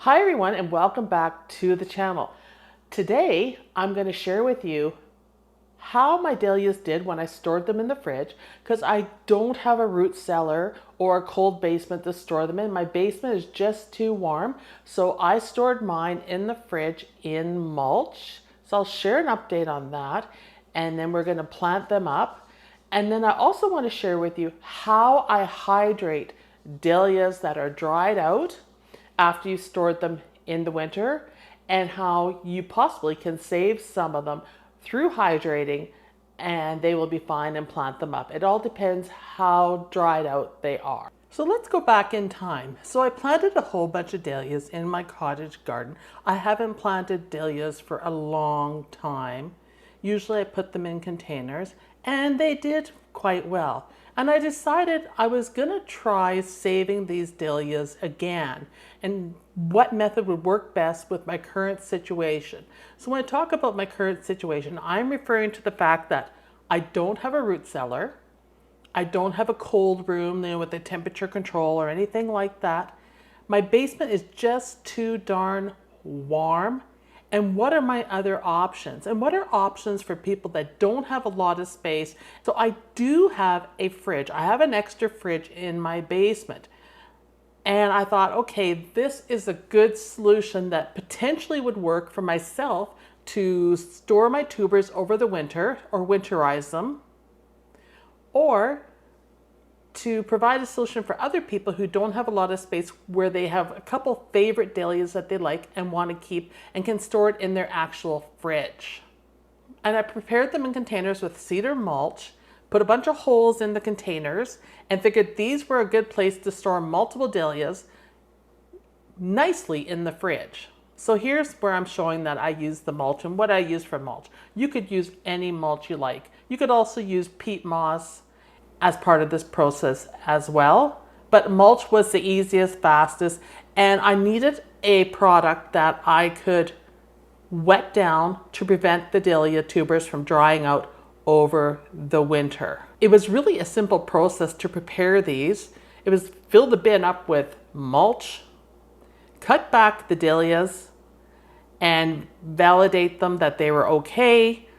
Hi everyone and welcome back to the channel. Today I'm going to share with you how my dahlias did when I stored them in the fridge, because I don't have a root cellar or a cold basement to store them in. My basement is just too warm, so I stored mine in the fridge in mulch. So I'll share an update on that, and then we're going to plant them up. And then I also want to share with you how I hydrate dahlias that are dried out after you stored them in the winter, and how you possibly can save some of them through hydrating and they will be fine and plant them up. It all depends how dried out they are. So let's go back in time. So I planted a whole bunch of dahlias in my cottage garden. I haven't planted dahlias for a long time. Usually I put them in containers and they did quite well. And I decided I was gonna try saving these dahlias again and what method would work best with my current situation. So when I talk about my current situation, I'm referring to the fact that I don't have a root cellar. I don't have a cold room, with a temperature control or anything like that. My basement is just too darn warm. And what are my other options? And what are options for people that don't have a lot of space? So I do have a fridge. I have an extra fridge in my basement. And I thought, okay, this is a good solution that potentially would work for myself to store my tubers over the winter or winterize them, or to provide a solution for other people who don't have a lot of space, where they have a couple favorite dahlias that they like and want to keep and can store it in their actual fridge. And I prepared them in containers with cedar mulch, put a bunch of holes in the containers, and figured these were a good place to store multiple dahlias nicely in the fridge. So here's where I'm showing that I use the mulch and what I use for mulch. You could use any mulch you like. You could also use peat moss as part of this process as well. But mulch was the easiest, fastest, and I needed a product that I could wet down to prevent the dahlia tubers from drying out over the winter. It was really a simple process to prepare these. It was fill the bin up with mulch, cut back the dahlias, and validate them that they were okay,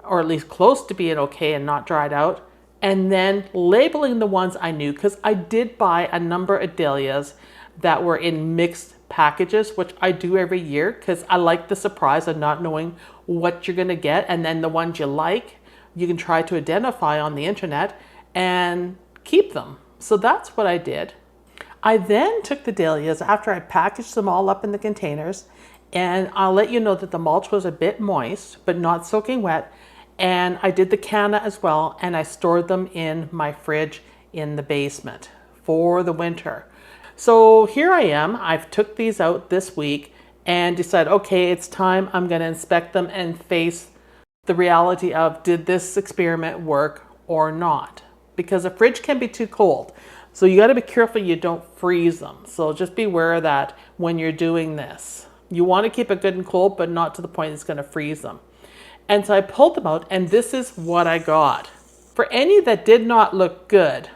or at least close to being okay and not dried out. And then labeling the ones I knew, because I did buy a number of dahlias that were in mixed packages, which I do every year because I like the surprise of not knowing what you're going to get. And then the ones you like, you can try to identify on the internet and keep them. So that's what I did. I then took the dahlias after I packaged them all up in the containers, and I'll let you know that the mulch was a bit moist, but not soaking wet. And I did the canna as well, and I stored them in my fridge in the basement for the winter. So here I am. I've took these out this week and decided, okay, it's time. I'm going to inspect them and face the reality of, did this experiment work or not? Because a fridge can be too cold. So you got to be careful you don't freeze them. So just be aware of that when you're doing this. You want to keep it good and cold, but not to the point it's going to freeze them. And so I pulled them out, and this is what I got. For any that did not look good,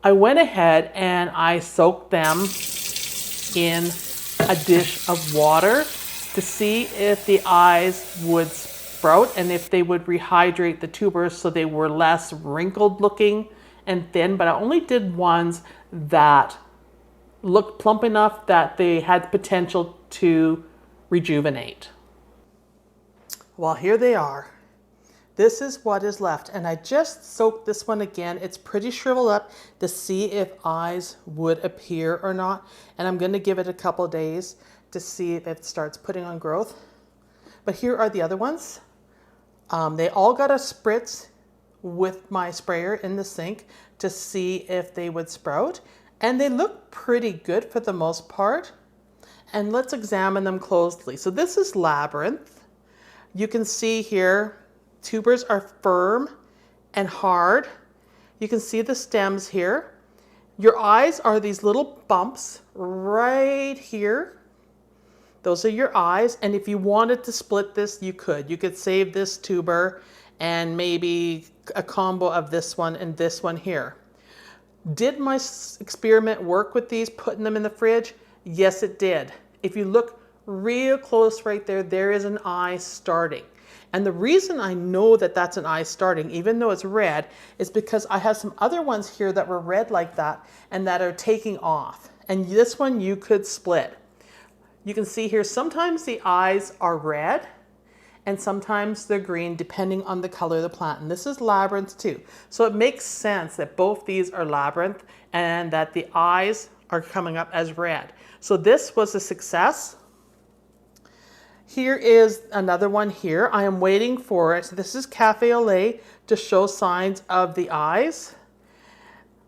I went ahead and I soaked them in a dish of water to see if the eyes would sprout and if they would rehydrate the tubers so they were less wrinkled looking and thin. But I only did ones that looked plump enough that they had potential to rejuvenate. Well, here they are. This is what is left. And I just soaked this one again. It's pretty shriveled up to see if eyes would appear or not. And I'm going to give it a couple days to see if it starts putting on growth. But here are the other ones. They all got a spritz with my sprayer in the sink to see if they would sprout. And they look pretty good for the most part. And let's examine them closely. So this is Labyrinth. You can see here, tubers are firm and hard. You can see the stems here. Your eyes are these little bumps right here. Those are your eyes. And if you wanted to split this, you could. You could save this tuber and maybe a combo of this one and this one here. Did my experiment work with these, putting them in the fridge? Yes, it did. If you look real close right there, there is an eye starting. And the reason I know that that's an eye starting, even though it's red, is because I have some other ones here that were red like that and that are taking off. And this one you could split. You can see here, sometimes the eyes are red and sometimes they're green depending on the color of the plant. And this is labyrinth too. So it makes sense that both these are labyrinth and that the eyes are coming up as red. So this was a success. Here is another one here. I am waiting for it. This is Cafe au lait to show signs of the eyes.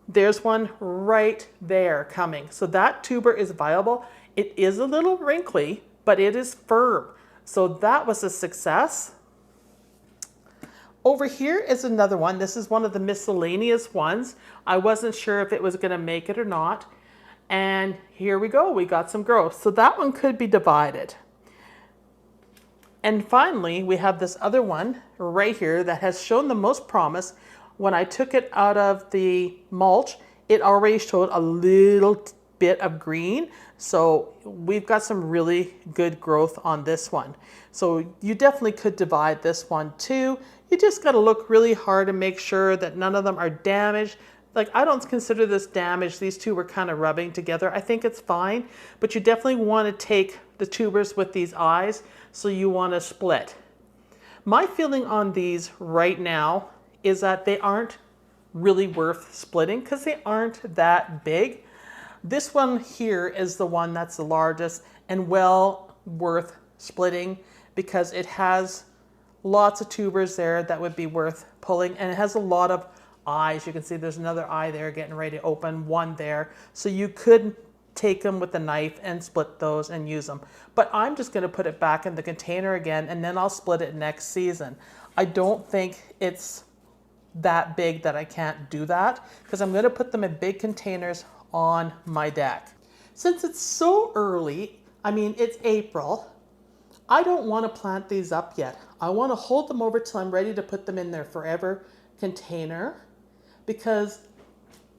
There's one right there coming. So that tuber is viable. It is a little wrinkly, but it is firm. So that was a success. Over here is another one. This is one of the miscellaneous ones. I wasn't sure if it was going to make it or not. And here we go. We got some growth. So that one could be divided. And finally, we have this other one right here that has shown the most promise. When I took it out of the mulch, it already showed a little bit of green. So we've got some really good growth on this one. So you definitely could divide this one too. You just got to look really hard and make sure that none of them are damaged. Like, I don't consider this damaged. These two were kind of rubbing together. I think it's fine, but you definitely want to take the tubers with these eyes, so you want to split. My feeling on these right now is that they aren't really worth splitting because they aren't that big. This one here is the one that's the largest and well worth splitting because it has lots of tubers there that would be worth pulling, and it has a lot of eyes. You can see there's another eye there getting ready to open, one there. So you could take them with a knife and split those and use them. But I'm just going to put it back in the container again, and then I'll split it next season. I don't think it's that big that I can't do that because I'm going to put them in big containers on my deck. Since it's so early, I mean, it's April, I don't want to plant these up yet. I want to hold them over till I'm ready to put them in their forever container, because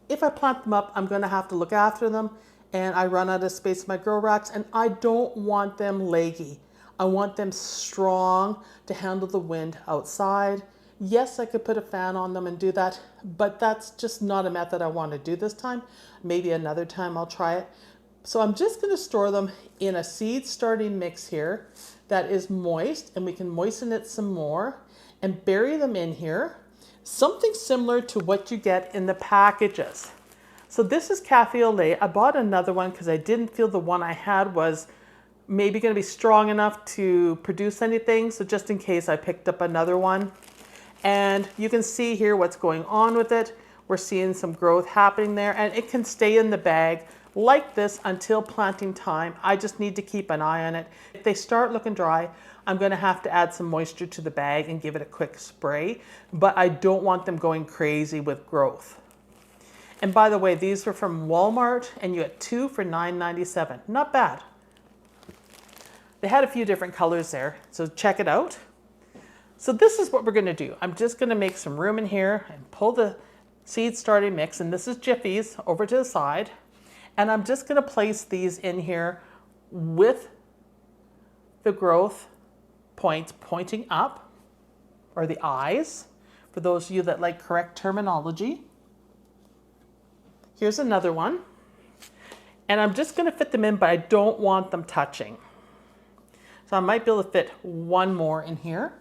if I plant them up, I'm going to have to look after them, and I run out of space in my grow racks, and I don't want them leggy. I want them strong to handle the wind outside. Yes, I could put a fan on them and do that, but that's just not a method I want to do this time. Maybe another time I'll try it. So I'm just going to store them in a seed starting mix here that is moist, and we can moisten it some more and bury them in here. Something similar to what you get in the packages. So this is Cafe au lait. I bought another one because I didn't feel the one I had was maybe going to be strong enough to produce anything. So just in case, I picked up another one. And you can see here what's going on with it. We're seeing some growth happening there, and it can stay in the bag like this until planting time. I just need to keep an eye on it. If they start looking dry, I'm going to have to add some moisture to the bag and give it a quick spray, but I don't want them going crazy with growth. And by the way, these were from Walmart, and you get 2 for $9.97. Not bad. They had a few different colors there, so check it out. So this is what we're going to do. I'm just going to make some room in here and pull the seed starting mix, and this is Jiffy's, over to the side. And I'm just going to place these in here with the growth points pointing up, or the eyes, for those of you that like correct terminology. Here's another one. And I'm just going to fit them in, but I don't want them touching. So I might be able to fit one more in here.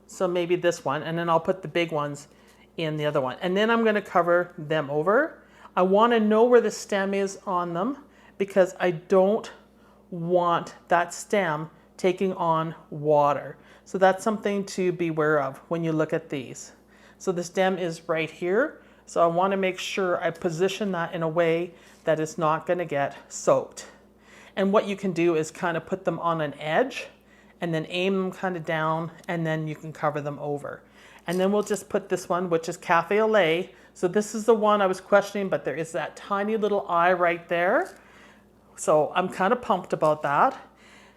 So maybe this one, and then I'll put the big ones in the other one. And then I'm going to cover them over. I want to know where the stem is on them because I don't want that stem taking on water. So that's something to be aware of when you look at these. So the stem is right here. So I want to make sure I position that in a way that it's not going to get soaked. And what you can do is kind of put them on an edge and then aim them kind of down, and then you can cover them over. And then we'll just put this one, which is Cafe au lait. So this is the one I was questioning, but there is that tiny little eye right there. So I'm kind of pumped about that.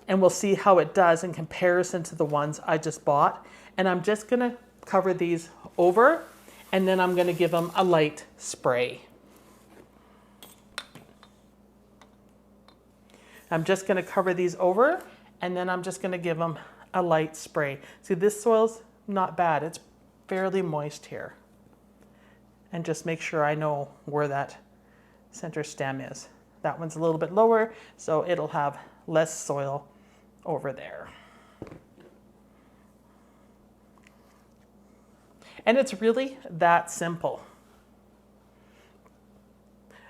And we'll see how it does in comparison to the ones I just bought. And I'm just going to cover these over, and then I'm going to give them a light spray. I'm just going to cover these over, and then I'm just going to give them a light spray. See, this soil's not bad. It's fairly moist here. And just make sure I know where that center stem is. That one's a little bit lower, so it'll have less soil over there. And it's really that simple.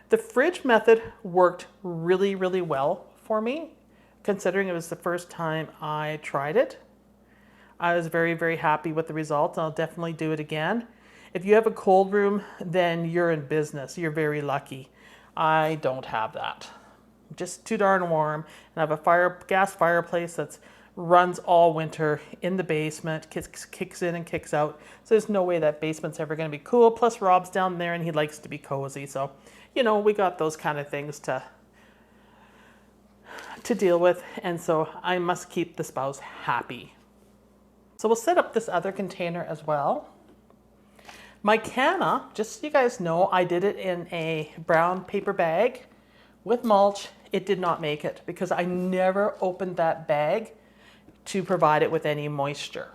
The fridge method worked really, really well for me, considering it was the first time I tried it. I was very, very happy with the results. I'll definitely do it again. If you have a cold room, then you're in business. You're very lucky. I don't have that. I'm just too darn warm, and I have a gas fireplace that runs all winter in the basement, kicks in and kicks out. So there's no way that basement's ever going to be cool. Plus Rob's down there and he likes to be cozy. So, you know, we got those kind of things to deal with. And so I must keep the spouse happy. So we'll set up this other container as well. My canna, just so you guys know, I did it in a brown paper bag with mulch. It did not make it because I never opened that bag to provide it with any moisture.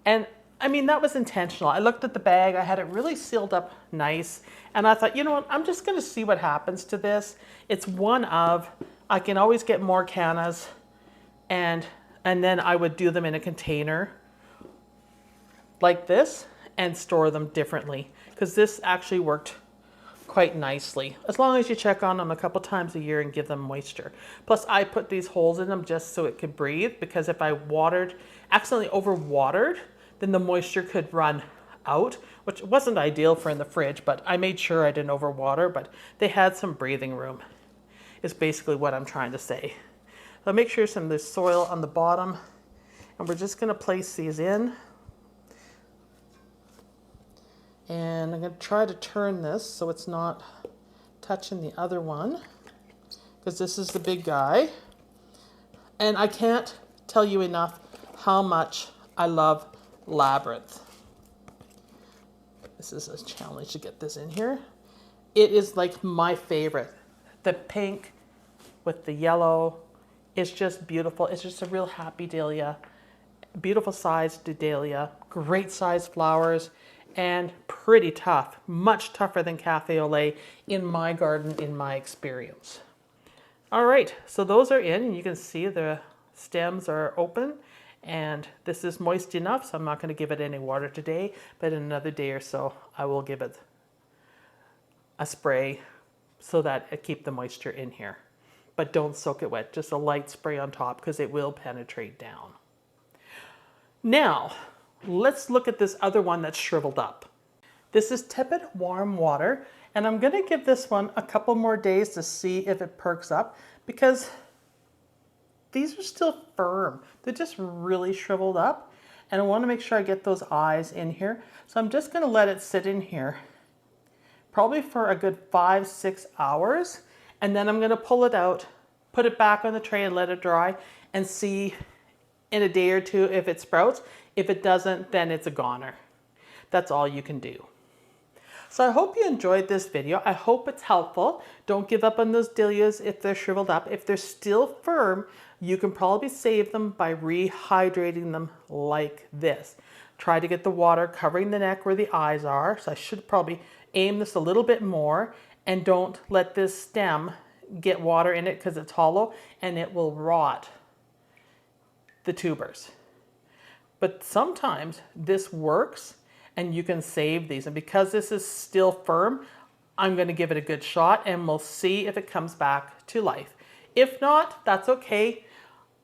And I mean, that was intentional. I looked at the bag, I had it really sealed up nice, and I thought, you know what, I'm just gonna see what happens to this. It's one of, I can always get more cannas, and then I would do them in a container like this and store them differently, because this actually worked quite nicely, as long as you check on them a couple times a year and give them moisture. Plus I put these holes in them just so it could breathe, because if I accidentally overwatered, then the moisture could run out, which wasn't ideal for in the fridge, but I made sure I didn't overwater, but they had some breathing room, is basically what I'm trying to say. So make sure there's soil on the bottom, and we're just gonna place these in. And I'm going to try to turn this so it's not touching the other one, because this is the big guy. And I can't tell you enough how much I love Labyrinth. This is a challenge to get this in here. It is like my favorite. The pink with the yellow is just beautiful. It's just a real happy dahlia. Beautiful sized dahlia, great sized flowers, and pretty tough, much tougher than Cafe au Lait in my garden, in my experience. All right, so those are in, and you can see the stems are open, and this is moist enough, so I'm not going to give it any water today, but in another day or so, I will give it a spray so that it keep the moisture in here. But don't soak it wet, just a light spray on top, because it will penetrate down. Now, let's look at this other one that's shriveled up. This is tepid warm water, and I'm gonna give this one a couple more days to see if it perks up, because these are still firm. They're just really shriveled up, and I wanna make sure I get those eyes in here. So I'm just gonna let it sit in here, probably for a good 5-6 hours, and then I'm gonna pull it out, put it back on the tray and let it dry, and see in a day or two if it sprouts. If it doesn't, then it's a goner. That's all you can do. So I hope you enjoyed this video. I hope it's helpful. Don't give up on those dahlias if they're shriveled up. If they're still firm, you can probably save them by rehydrating them like this. Try to get the water covering the neck where the eyes are. So I should probably aim this a little bit more, and don't let this stem get water in it because it's hollow and it will rot the tubers. But sometimes this works and you can save these. And because this is still firm, I'm going to give it a good shot and we'll see if it comes back to life. If not, that's okay.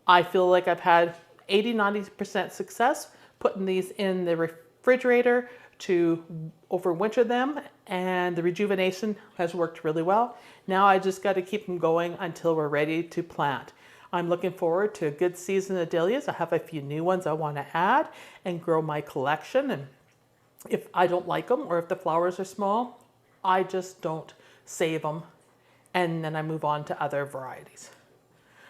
I feel like I've had 80-90% success putting these in the refrigerator to overwinter them, and the rejuvenation has worked really well. Now I just got to keep them going until we're ready to plant. I'm looking forward to a good season of dahlias. I have a few new ones I want to add and grow my collection. And if I don't like them, or if the flowers are small, I just don't save them, and then I move on to other varieties.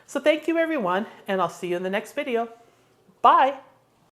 So thank you everyone, and I'll see you in the next video. Bye.